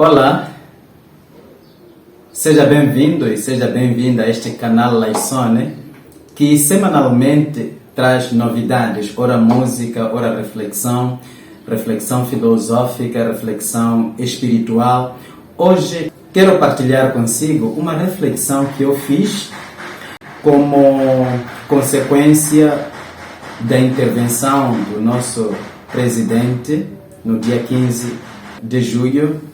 Olá, seja bem-vindo e seja bem-vinda a este canal Laissone, que semanalmente traz novidades, ora música, ora reflexão, reflexão filosófica, reflexão espiritual. Hoje quero partilhar consigo uma reflexão que eu fiz como consequência da intervenção do nosso presidente no dia 15 de julho.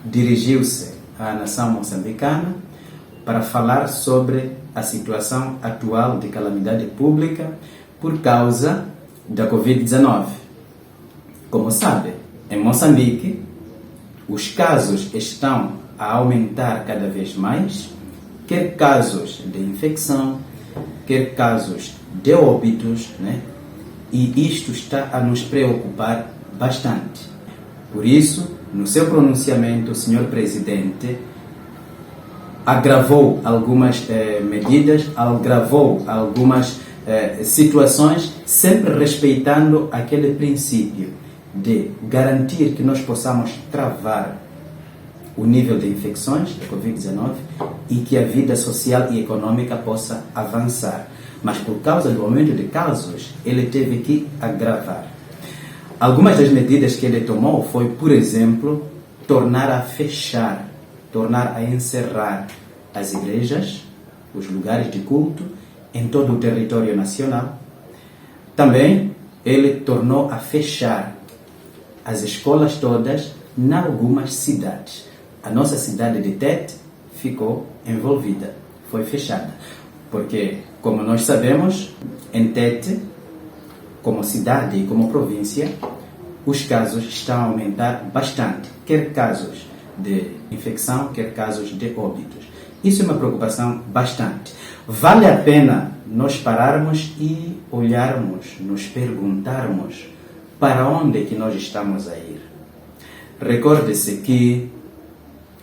Dirigiu-se à nação moçambicana para falar sobre a situação atual de calamidade pública por causa da Covid-19. Como sabe, em Moçambique, os casos estão a aumentar cada vez mais, quer casos de infecção, quer casos de óbitos, E isto está a nos preocupar bastante. Por isso, no seu pronunciamento, o senhor presidente agravou algumas medidas, agravou algumas situações, sempre respeitando aquele princípio de garantir que nós possamos travar o nível de infecções da Covid-19 e que a vida social e econômica possa avançar. Mas por causa do aumento de casos, ele teve que agravar. Algumas das medidas que ele tomou foi, por exemplo, tornar a fechar, tornar a encerrar as igrejas, os lugares de culto, em todo o território nacional. Também ele tornou a fechar as escolas todas em algumas cidades. A nossa cidade de Tete ficou envolvida, foi fechada. Porque, como nós sabemos, em Tete, como cidade e como província, os casos estão a aumentar bastante, quer casos de infecção, quer casos de óbitos. Isso é uma preocupação bastante. Vale a pena nós pararmos e olharmos, nos perguntarmos para onde é que nós estamos a ir. Recorde-se que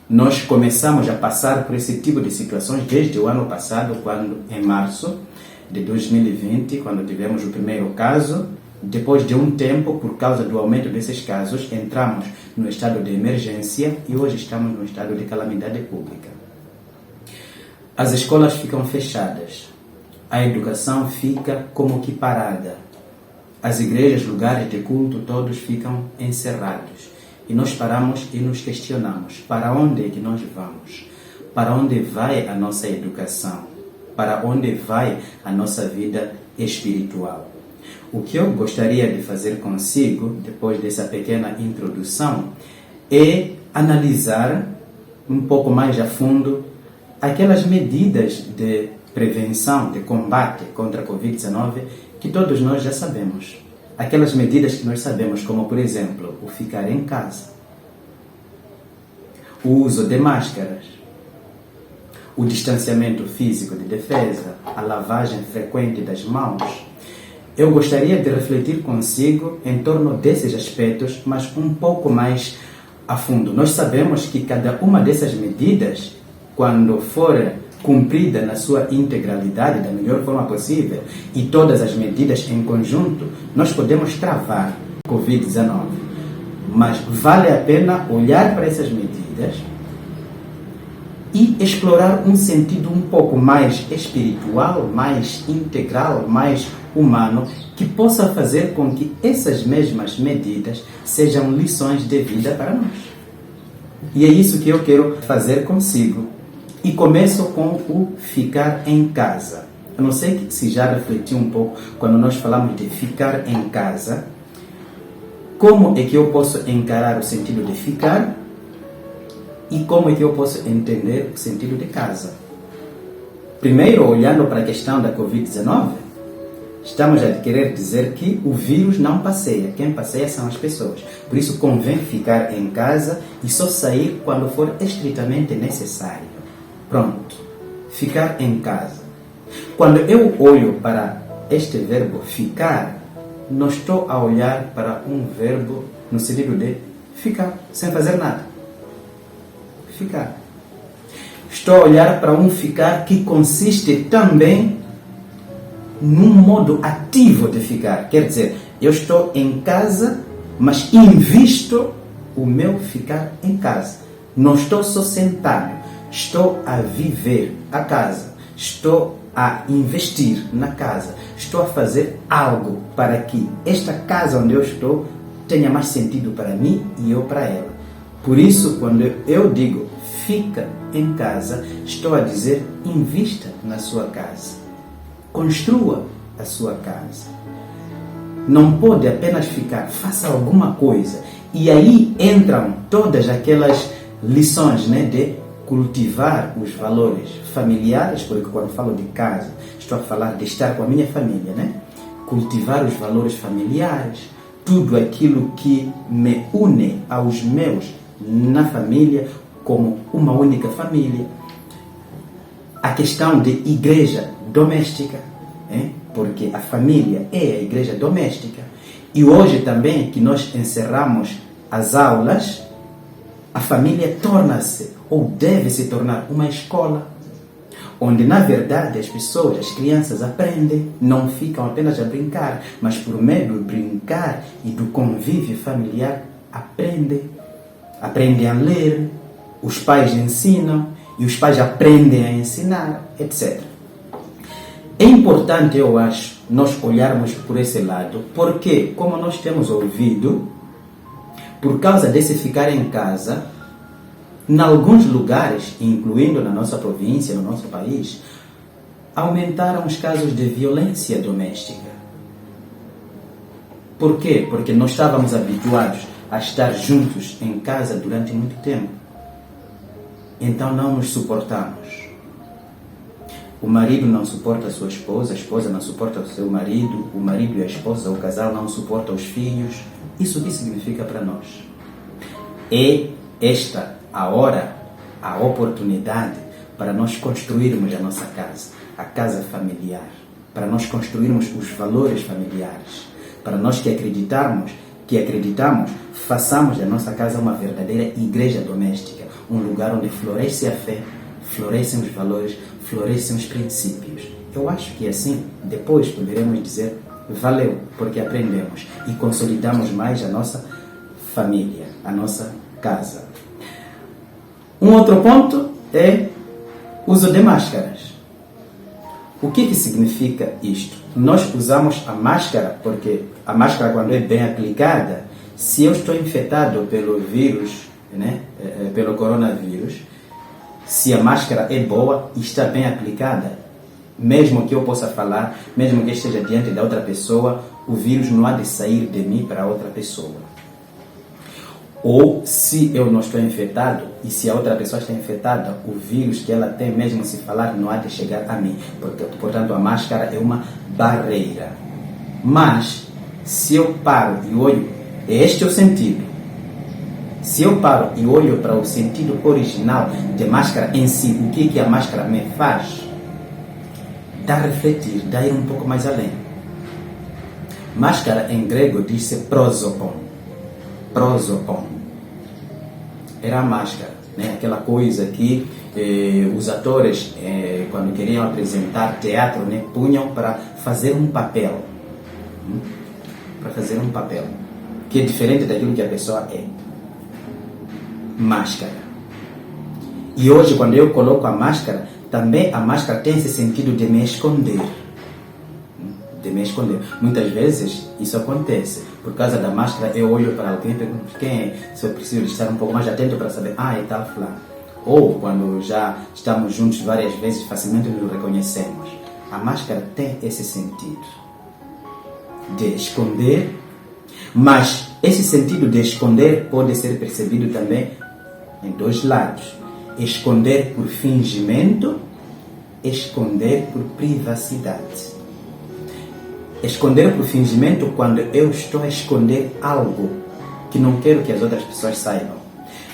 nós começamos a passar por esse tipo de situações desde o ano passado, quando em março de 2020, quando tivemos o primeiro caso. Depois de um tempo, por causa do aumento desses casos, entramos no estado de emergência e hoje estamos no estado de calamidade pública. As escolas ficam fechadas, a educação fica como que parada, as igrejas, lugares de culto, todos ficam encerrados. E nós paramos e nos questionamos, para onde é que nós vamos? Para onde vai a nossa educação? Para onde vai a nossa vida espiritual? O que eu gostaria de fazer consigo, depois dessa pequena introdução, é analisar um pouco mais a fundo aquelas medidas de prevenção, de combate contra a Covid-19 que todos nós já sabemos. Aquelas medidas que nós sabemos, como, por exemplo, o ficar em casa, o uso de máscaras, o distanciamento físico de defesa, a lavagem frequente das mãos. Eu gostaria de refletir consigo em torno desses aspectos, mas um pouco mais a fundo. Nós sabemos que cada uma dessas medidas, quando for cumprida na sua integralidade, da melhor forma possível, e todas as medidas em conjunto, nós podemos travar a Covid-19. Mas vale a pena olhar para essas medidas e explorar um sentido um pouco mais espiritual, mais integral, mais humano, que possa fazer com que essas mesmas medidas sejam lições de vida para nós. E é isso que eu quero fazer consigo. E começo com o ficar em casa. Eu não sei se já refletiu um pouco quando nós falamos de ficar em casa. Como é que eu posso encarar o sentido de ficar? E como é que eu posso entender o sentido de casa? Primeiro, olhando para a questão da Covid-19, estamos a querer dizer que o vírus não passeia. Quem passeia são as pessoas. Por isso, convém ficar em casa e só sair quando for estritamente necessário. Pronto. Ficar em casa. Quando eu olho para este verbo ficar, não estou a olhar para um verbo no sentido de ficar, sem fazer nada. Ficar. Estou a olhar para um ficar que consiste também num modo ativo de ficar. Quer dizer, eu estou em casa, mas invisto o meu ficar em casa. Não estou só sentado, estou a viver a casa, estou a investir na casa, estou a fazer algo para que esta casa onde eu estou tenha mais sentido para mim e eu para ela. Por isso, quando eu digo fica em casa, estou a dizer invista na sua casa, construa a sua casa. Não pode apenas ficar, faça alguma coisa. E aí entram todas aquelas lições, né, de cultivar os valores familiares, porque quando falo de casa, estou a falar de estar com a minha família, né? Cultivar os valores familiares, tudo aquilo que me une aos meus na família, como uma única família. A questão de igreja doméstica, porque a família é a igreja doméstica. E hoje também que nós encerramos as aulas, a família torna-se ou deve se tornar uma escola, onde na verdade as pessoas, as crianças aprendem, não ficam apenas a brincar, mas por meio do brincar e do convívio familiar aprendem a ler, os pais ensinam e os pais aprendem a ensinar, etc. É importante, eu acho, nós olharmos por esse lado, porque, como nós temos ouvido, por causa desse ficar em casa, em alguns lugares, incluindo na nossa província, no nosso país, aumentaram os casos de violência doméstica. Por quê? Porque nós estávamos habituados a estar juntos em casa durante muito tempo. Então não nos suportamos. O marido não suporta a sua esposa, a esposa não suporta o seu marido, o marido e a esposa, o casal não suporta os filhos. Isso o que significa para nós? É esta a hora, a oportunidade para nós construirmos a nossa casa, a casa familiar, para nós construirmos os valores familiares, para nós que acreditamos, façamos da nossa casa uma verdadeira igreja doméstica, um lugar onde floresce a fé, florescem os valores, florescem os princípios. Eu acho que assim, depois poderemos dizer, valeu, porque aprendemos e consolidamos mais a nossa família, a nossa casa. Um outro ponto é uso de máscaras. O que significa isto? Nós usamos a máscara porque a máscara, quando é bem aplicada, se eu estou infectado pelo vírus, pelo coronavírus, se a máscara é boa e está bem aplicada, mesmo que eu possa falar, mesmo que esteja diante da outra pessoa, o vírus não há de sair de mim para outra pessoa. Ou se eu não estou infectado e se a outra pessoa está infectada, o vírus que ela tem, mesmo se falar, não há de chegar a mim. Portanto, a máscara é uma barreira. Mas, se eu paro e olho, este é o sentido. Se eu paro e olho para o sentido original de máscara em si, o que a máscara me faz, dá a refletir, dá a ir um pouco mais além. Máscara em grego diz-se prosopon. Prosopon. Era a máscara, aquela coisa que os atores, quando queriam apresentar teatro, punham para fazer um papel. Para fazer um papel, que é diferente daquilo que a pessoa é. Máscara. E hoje, quando eu coloco a máscara, também a máscara tem esse sentido de me esconder. Muitas vezes isso acontece. Por causa da máscara, eu olho para alguém e pergunto quem é, se eu preciso estar um pouco mais atento para saber, é tal fulano. Ou quando já estamos juntos várias vezes, facilmente nos reconhecemos. A máscara tem esse sentido de esconder, mas esse sentido de esconder pode ser percebido também em dois lados. Esconder por fingimento, esconder por privacidade. Esconder por fingimento quando eu estou a esconder algo que não quero que as outras pessoas saibam.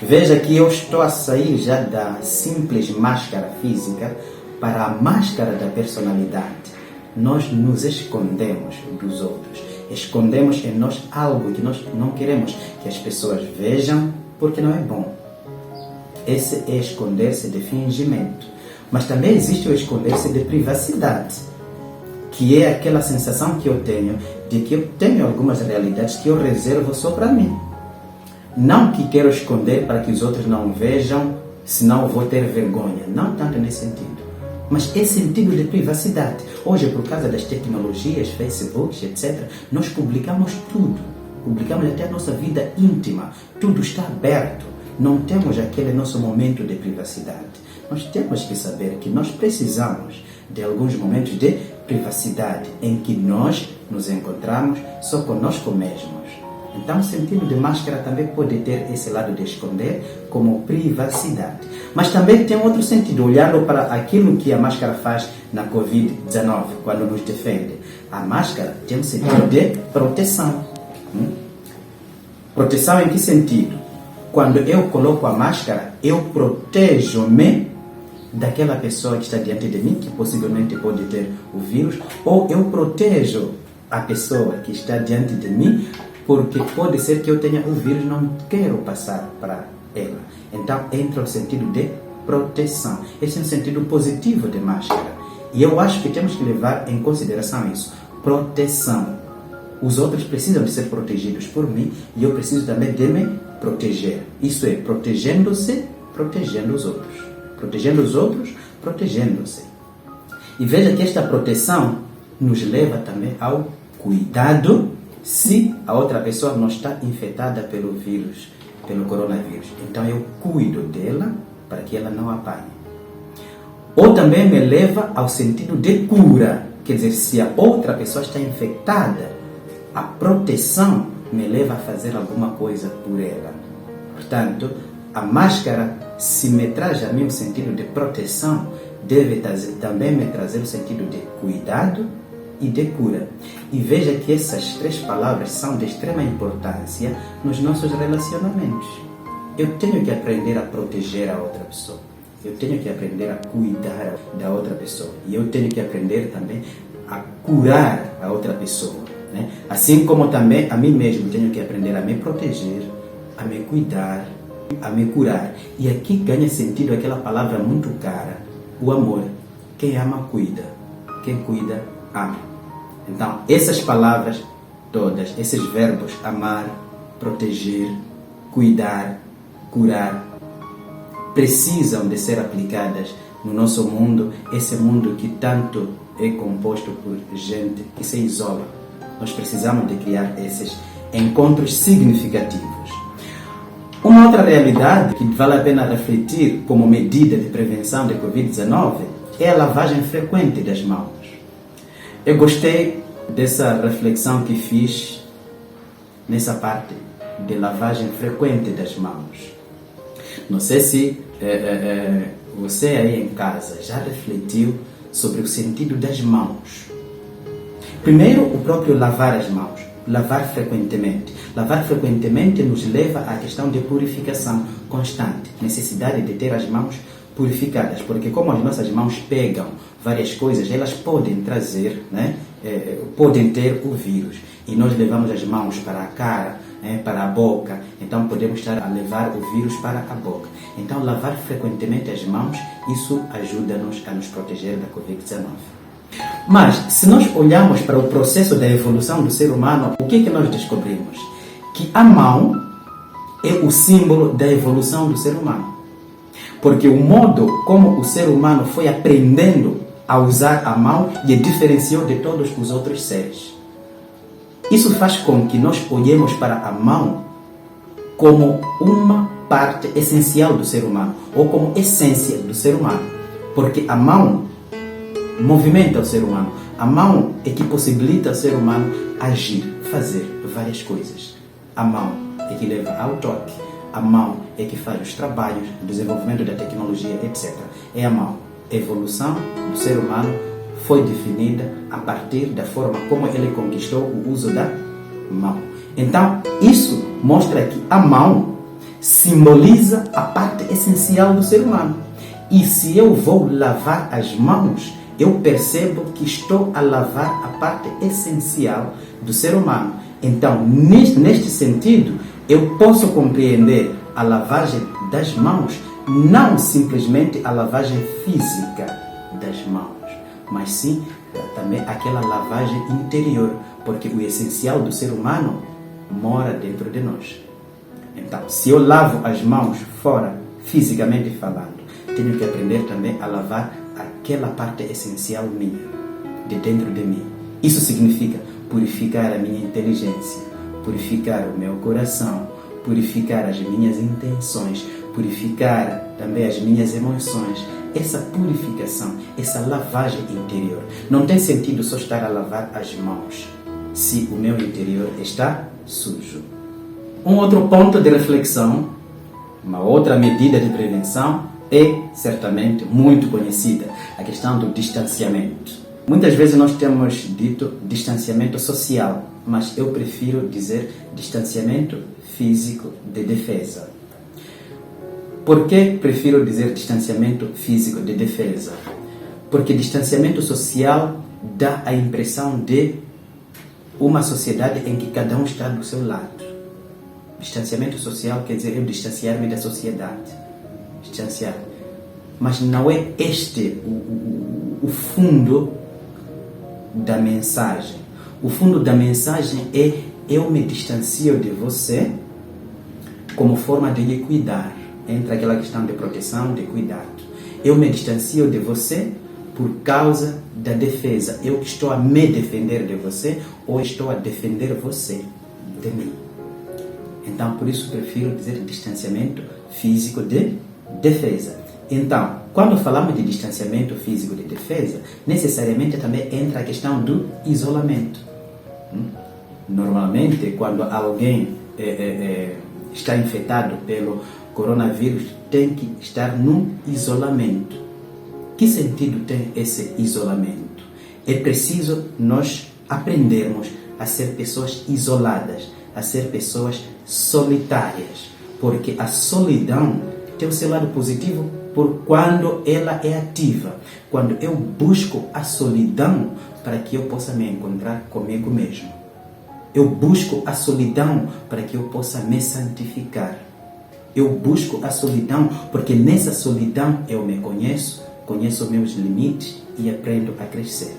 Veja que eu estou a sair já da simples máscara física para a máscara da personalidade. Nós nos escondemos dos outros. Escondemos em nós algo que nós não queremos que as pessoas vejam porque não é bom. Esse é esconder-se de fingimento. Mas também existe o esconder-se de privacidade, que é aquela sensação que eu tenho de que eu tenho algumas realidades que eu reservo só para mim. Não que quero esconder para que os outros não vejam, senão eu vou ter vergonha. Não tanto nesse sentido. Mas é sentido de privacidade. Hoje, por causa das tecnologias, Facebook, etc., nós publicamos tudo. Publicamos até a nossa vida íntima. Tudo está aberto. Não temos aquele nosso momento de privacidade. Nós temos que saber que nós precisamos de alguns momentos de privacidade em que nós nos encontramos só conosco mesmos. Então, o sentido de máscara também pode ter esse lado de esconder como privacidade. Mas também tem outro sentido, olhando para aquilo que a máscara faz na Covid-19, quando nos defende. A máscara tem um sentido de proteção. Proteção em que sentido? Quando eu coloco a máscara, eu protejo-me daquela pessoa que está diante de mim, que possivelmente pode ter o vírus, ou eu protejo a pessoa que está diante de mim, porque pode ser que eu tenha o vírus e não quero passar para ela. Então, entra o sentido de proteção. Esse é um sentido positivo de máscara. E eu acho que temos que levar em consideração isso. Proteção. Os outros precisam de ser protegidos por mim e eu preciso também de me proteger. Isso é, protegendo-se, protegendo os outros. Protegendo os outros, protegendo-se. E veja que esta proteção nos leva também ao cuidado se a outra pessoa não está infectada pelo vírus, pelo coronavírus. Então eu cuido dela para que ela não apanhe. Ou também me leva ao sentido de cura. Quer dizer, se a outra pessoa está infectada, a proteção me leva a fazer alguma coisa por ela. Portanto, a máscara, se me traz a mim o sentido de proteção, deve também me trazer o sentido de cuidado e de cura. E veja que essas três palavras são de extrema importância nos nossos relacionamentos. Eu tenho que aprender a proteger a outra pessoa. Eu tenho que aprender a cuidar da outra pessoa. E eu tenho que aprender também a curar a outra pessoa. Né? Assim como também a mim mesmo tenho que aprender a me proteger, a me cuidar, a me curar. E aqui ganha sentido aquela palavra muito cara, o amor. Quem ama, cuida. Quem cuida, ama. Então, essas palavras todas, esses verbos, amar, proteger, cuidar, curar, precisam de ser aplicadas no nosso mundo, esse mundo que tanto é composto por gente que se isola. Nós precisamos de criar esses encontros significativos. Uma outra realidade que vale a pena refletir como medida de prevenção de Covid-19 é a lavagem frequente das mãos. Eu gostei dessa reflexão que fiz nessa parte de lavagem frequente das mãos. Não sei se você aí em casa já refletiu sobre o sentido das mãos. Primeiro, o próprio lavar as mãos. Lavar frequentemente. Lavar frequentemente nos leva à questão de purificação constante. Necessidade de ter as mãos purificadas. Porque como as nossas mãos pegam várias coisas, elas podem trazer, podem ter o vírus. E nós levamos as mãos para a cara, para a boca. Então podemos estar a levar o vírus para a boca. Então lavar frequentemente as mãos, isso ajuda-nos a nos proteger da Covid-19. Mas, se nós olharmos para o processo da evolução do ser humano, o que nós descobrimos? Que a mão é o símbolo da evolução do ser humano. Porque o modo como o ser humano foi aprendendo a usar a mão e diferenciou de todos os outros seres. Isso faz com que nós olhemos para a mão como uma parte essencial do ser humano, ou como essência do ser humano. Porque a mão movimenta o ser humano. A mão é que possibilita ao ser humano agir, fazer várias coisas. A mão é que leva ao toque. A mão é que faz os trabalhos, o desenvolvimento da tecnologia, etc. É a mão. A evolução do ser humano foi definida a partir da forma como ele conquistou o uso da mão. Então, isso mostra que a mão simboliza a parte essencial do ser humano. E se eu vou lavar as mãos, eu percebo que estou a lavar a parte essencial do ser humano. Então, neste sentido, eu posso compreender a lavagem das mãos, não simplesmente a lavagem física das mãos, mas sim também aquela lavagem interior, porque o essencial do ser humano mora dentro de nós. Então, se eu lavo as mãos fora, fisicamente falando, tenho que aprender também a lavar aquela parte essencial minha, de dentro de mim. Isso significa purificar a minha inteligência, purificar o meu coração, purificar as minhas intenções, purificar também as minhas emoções. Essa purificação, essa lavagem interior. Não tem sentido só estar a lavar as mãos se o meu interior está sujo. Um outro ponto de reflexão, uma outra medida de prevenção é certamente muito conhecida, a questão do distanciamento. Muitas vezes nós temos dito distanciamento social, mas eu prefiro dizer distanciamento físico de defesa. Por que prefiro dizer distanciamento físico de defesa? Porque distanciamento social dá a impressão de uma sociedade em que cada um está do seu lado. Distanciamento social quer dizer eu distanciar-me da sociedade. Distanciar. Mas não é este o fundo da mensagem. O fundo da mensagem é eu me distancio de você como forma de lhe cuidar. Entra aquela questão de proteção, de cuidado. Eu me distancio de você por causa da defesa. Eu estou a me defender de você ou estou a defender você de mim. Então, por isso prefiro dizer distanciamento físico de defesa. Então, quando falamos de distanciamento físico de defesa, necessariamente também entra a questão do isolamento. Normalmente, quando alguém está infectado pelo coronavírus, tem que estar num isolamento. Que sentido tem esse isolamento? É preciso nós aprendermos a ser pessoas isoladas, a ser pessoas solitárias, porque a solidão tem o seu lado positivo por quando ela é ativa, quando eu busco a solidão para que eu possa me encontrar comigo mesmo. Eu busco a solidão para que eu possa me santificar. Eu busco a solidão porque nessa solidão eu me conheço, conheço meus limites e aprendo a crescer.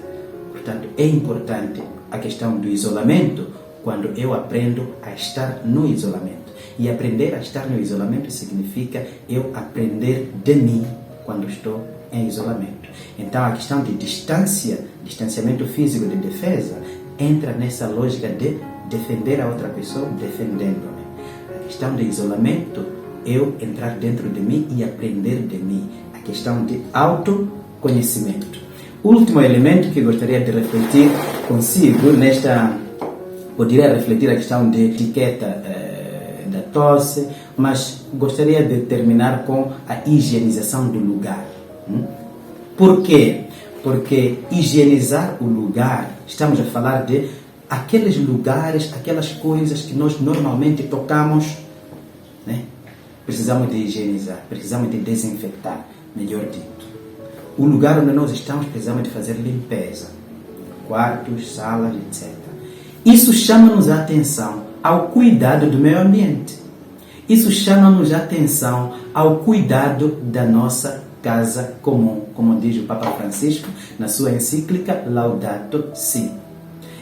Portanto, é importante a questão do isolamento quando eu aprendo a estar no isolamento. E aprender a estar no isolamento significa eu aprender de mim quando estou em isolamento. Então, a questão de distanciamento físico de defesa, entra nessa lógica de defender a outra pessoa defendendo-me. A questão de isolamento, eu entrar dentro de mim e aprender de mim. A questão de autoconhecimento. Último elemento que gostaria de refletir consigo poderia refletir a questão de etiqueta da tosse, mas gostaria de terminar com a higienização do lugar. Por quê? Porque higienizar o lugar, estamos a falar de aqueles lugares, aquelas coisas que nós normalmente tocamos, né? Precisamos de higienizar, precisamos de desinfectar, melhor dito. O lugar onde nós estamos, precisamos de fazer limpeza. Quartos, salas, etc. Isso chama-nos a atenção ao cuidado do meio ambiente. Isso chama-nos a atenção ao cuidado da nossa casa comum, como diz o Papa Francisco na sua encíclica Laudato Si.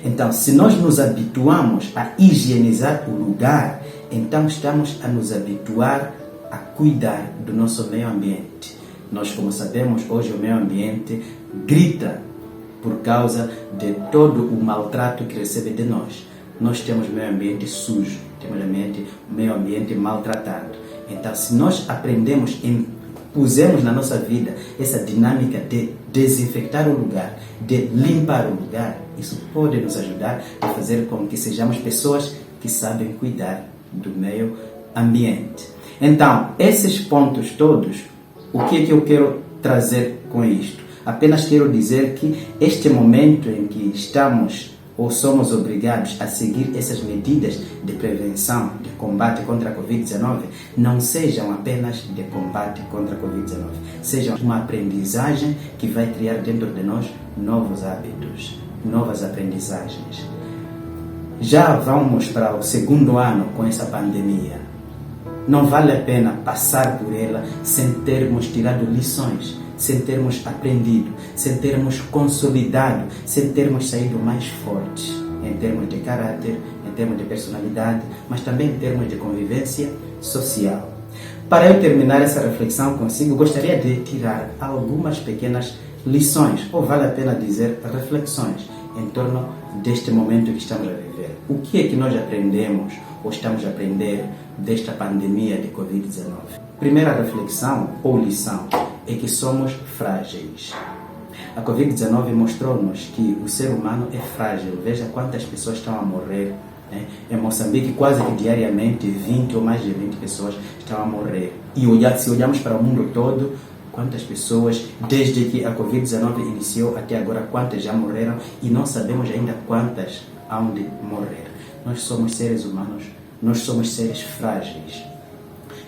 Então, se nós nos habituamos a higienizar o lugar, então estamos a nos habituar a cuidar do nosso meio ambiente. Nós, como sabemos, hoje o meio ambiente grita por causa de todo o maltrato que recebe de nós. Nós temos meio ambiente sujo, temos meio ambiente maltratado. Então, se nós aprendemos, pusemos na nossa vida essa dinâmica de desinfectar o lugar, de limpar o lugar, isso pode nos ajudar a fazer com que sejamos pessoas que sabem cuidar do meio ambiente. Então, esses pontos todos, o que é que eu quero trazer com isto? Apenas quero dizer que este momento em que estamos ou somos obrigados a seguir essas medidas de prevenção, de combate contra a Covid-19, não sejam apenas de combate contra a Covid-19, sejam uma aprendizagem que vai criar dentro de nós novos hábitos, novas aprendizagens. Já vamos para o segundo ano com essa pandemia. Não vale a pena passar por ela sem termos tirado lições, sem termos aprendido, sem termos consolidado, sem termos saído mais fortes em termos de caráter, em termos de personalidade, mas também em termos de convivência social. Para eu terminar essa reflexão consigo, gostaria de tirar algumas pequenas lições, ou vale a pena dizer reflexões, em torno deste momento que estamos a viver. O que é que nós aprendemos ou estamos a aprender desta pandemia de Covid-19? Primeira reflexão ou lição é que somos frágeis. A Covid-19 mostrou-nos que o ser humano é frágil. Veja quantas pessoas estão a morrer. Em Moçambique, quase que diariamente 20 ou mais de 20 pessoas estão a morrer. E se olharmos para o mundo todo, quantas pessoas, desde que a Covid-19 iniciou até agora, quantas já morreram e não sabemos ainda quantas hão de morrer. Nós somos seres humanos, nós somos seres frágeis,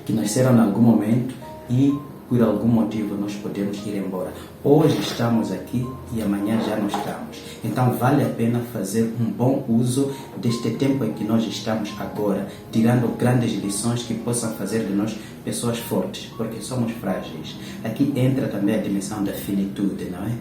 que nasceram em algum momento e por algum motivo nós podemos ir embora. Hoje estamos aqui e amanhã já não estamos. Então vale a pena fazer um bom uso deste tempo em que nós estamos agora, tirando grandes lições que possam fazer de nós pessoas fortes, porque somos frágeis. Aqui entra também a dimensão da finitude, não é?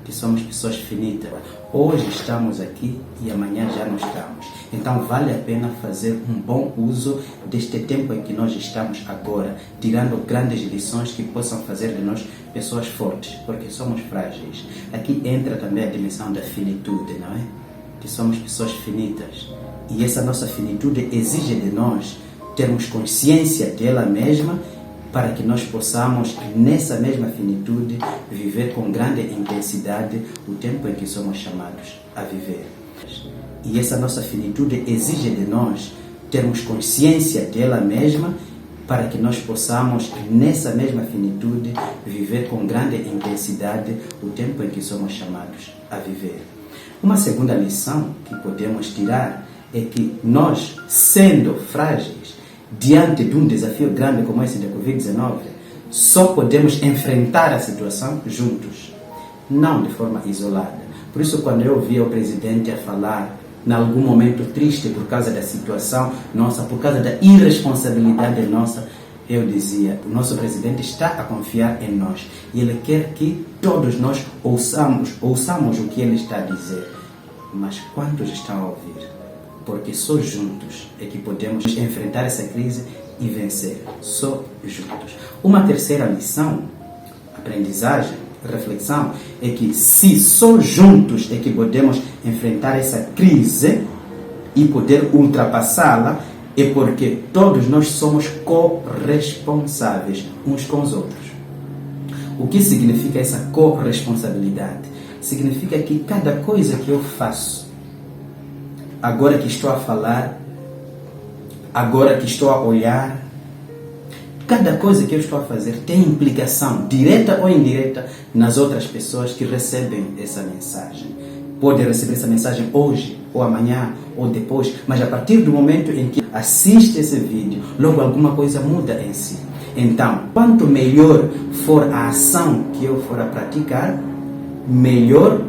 Que somos pessoas finitas. Hoje estamos aqui e amanhã já não estamos. Então vale a pena fazer um bom uso deste tempo em que nós estamos agora, tirando grandes lições que possam fazer de nós pessoas fortes, porque somos frágeis. Aqui entra também a dimensão da finitude, não é? Que somos pessoas finitas. E essa nossa finitude exige de nós termos consciência dela mesma, para que nós possamos, nessa mesma finitude, viver com grande intensidade o tempo em que somos chamados a viver. E essa nossa finitude exige de nós termos consciência dela mesma, para que nós possamos, nessa mesma finitude, viver com grande intensidade o tempo em que somos chamados a viver. Uma segunda lição que podemos tirar é que nós, sendo frágeis, diante de um desafio grande como esse da Covid-19, só podemos enfrentar a situação juntos, não de forma isolada. Por isso, quando eu via o presidente a falar, em algum momento triste por causa da situação nossa, por causa da irresponsabilidade nossa, eu dizia, o nosso presidente está a confiar em nós e ele quer que todos nós ouçamos o que ele está a dizer. Mas quantos estão a ouvir? Porque só juntos é que podemos enfrentar essa crise e vencer. Só juntos. Uma terceira lição, aprendizagem, reflexão, é que se só juntos é que podemos enfrentar essa crise e poder ultrapassá-la, é porque todos nós somos corresponsáveis uns com os outros. O que significa essa corresponsabilidade? Significa que cada coisa que eu faço, agora que estou a falar, agora que estou a olhar, cada coisa que eu estou a fazer tem implicação, direta ou indireta, nas outras pessoas que recebem essa mensagem. Pode receber essa mensagem hoje, ou amanhã, ou depois, mas a partir do momento em que assiste esse vídeo, logo alguma coisa muda em si. Então, quanto melhor for a ação que eu for a praticar, melhor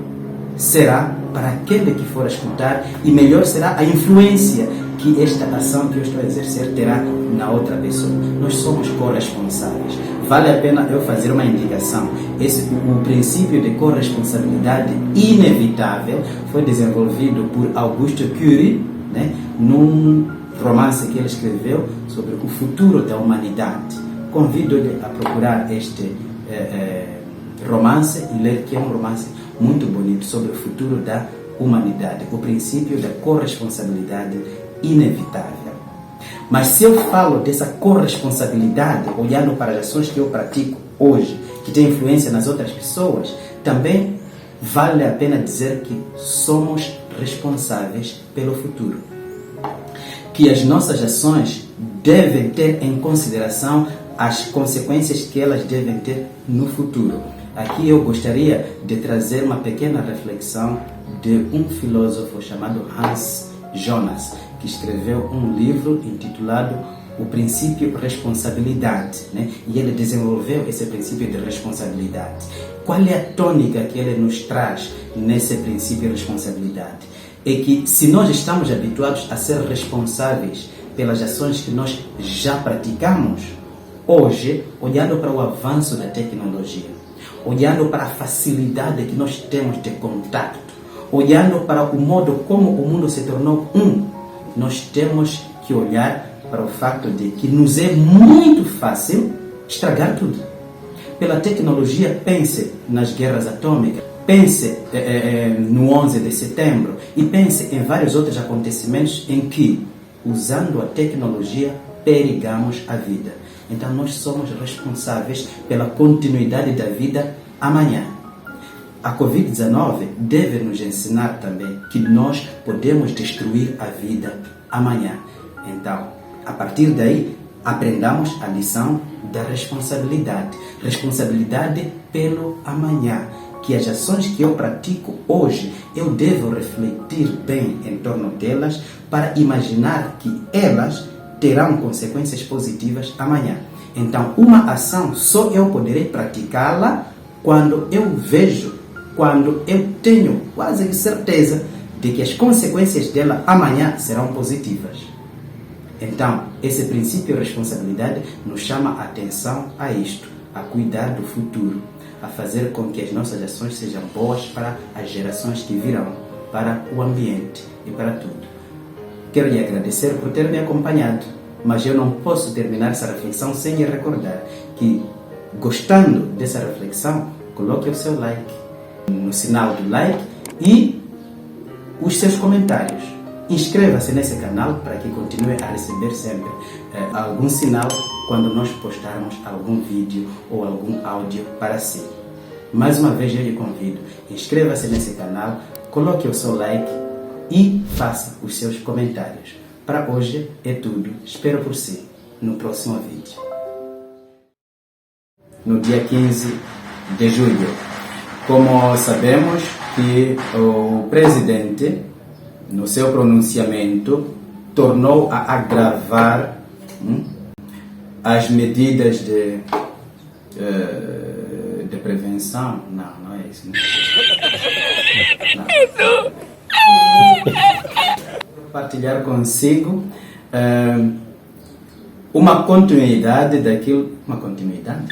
será para aquele que for a escutar e melhor será a influência que esta ação que eu estou a exercer terá na outra pessoa. Nós somos corresponsáveis. Vale a pena eu fazer uma indicação. O princípio de corresponsabilidade inevitável foi desenvolvido por Auguste Curie, num romance que ele escreveu sobre o futuro da humanidade. Convido-lhe a procurar este romance e ler, que é um romance muito bonito sobre o futuro da humanidade, o princípio da corresponsabilidade inevitável. Mas se eu falo dessa corresponsabilidade, olhando para as ações que eu pratico hoje, que tem influência nas outras pessoas, também vale a pena dizer que somos responsáveis pelo futuro. Que as nossas ações devem ter em consideração as consequências que elas devem ter no futuro. Aqui eu gostaria de trazer uma pequena reflexão de um filósofo chamado Hans Jonas, que escreveu um livro intitulado O Princípio Responsabilidade, e ele desenvolveu esse princípio de responsabilidade. Qual é a tônica que ele nos traz nesse princípio de responsabilidade? É que se nós estamos habituados a ser responsáveis pelas ações que nós já praticamos, hoje, olhando para o avanço da tecnologia, olhando para a facilidade que nós temos de contato, olhando para o modo como o mundo se tornou nós temos que olhar para o facto de que nos é muito fácil estragar tudo. Pela tecnologia, pense nas guerras atômicas, pense no 11 de setembro e pense em vários outros acontecimentos em que, usando a tecnologia, perigamos a vida. Então nós somos responsáveis pela continuidade da vida amanhã. A Covid-19 deve nos ensinar também que nós podemos destruir a vida amanhã. Então, a partir daí, aprendamos a lição da responsabilidade. Responsabilidade pelo amanhã. Que as ações que eu pratico hoje, eu devo refletir bem em torno delas para imaginar que elas terão consequências positivas amanhã. Então, uma ação só eu poderei praticá-la quando eu vejo, quando eu tenho quase certeza de que as consequências dela amanhã serão positivas. Então, esse princípio de responsabilidade nos chama a atenção a isto, a cuidar do futuro, a fazer com que as nossas ações sejam boas para as gerações que virão, para o ambiente e para tudo. Quero lhe agradecer por ter me acompanhado, mas eu não posso terminar essa reflexão sem lhe recordar que, gostando dessa reflexão, coloque o seu like, no sinal do like e os seus comentários. Inscreva-se nesse canal para que continue a receber sempre algum sinal quando nós postarmos algum vídeo ou algum áudio para si. Mais uma vez eu lhe convido, inscreva-se nesse canal, coloque o seu like e faça os seus comentários. Para hoje é tudo. Espero por si no próximo vídeo. No dia 15 de julho, como sabemos que o presidente, no seu pronunciamento, tornou a agravar as medidas de prevenção. Não é isso. Não. Compartilhar consigo uma continuidade daquilo. Uma continuidade?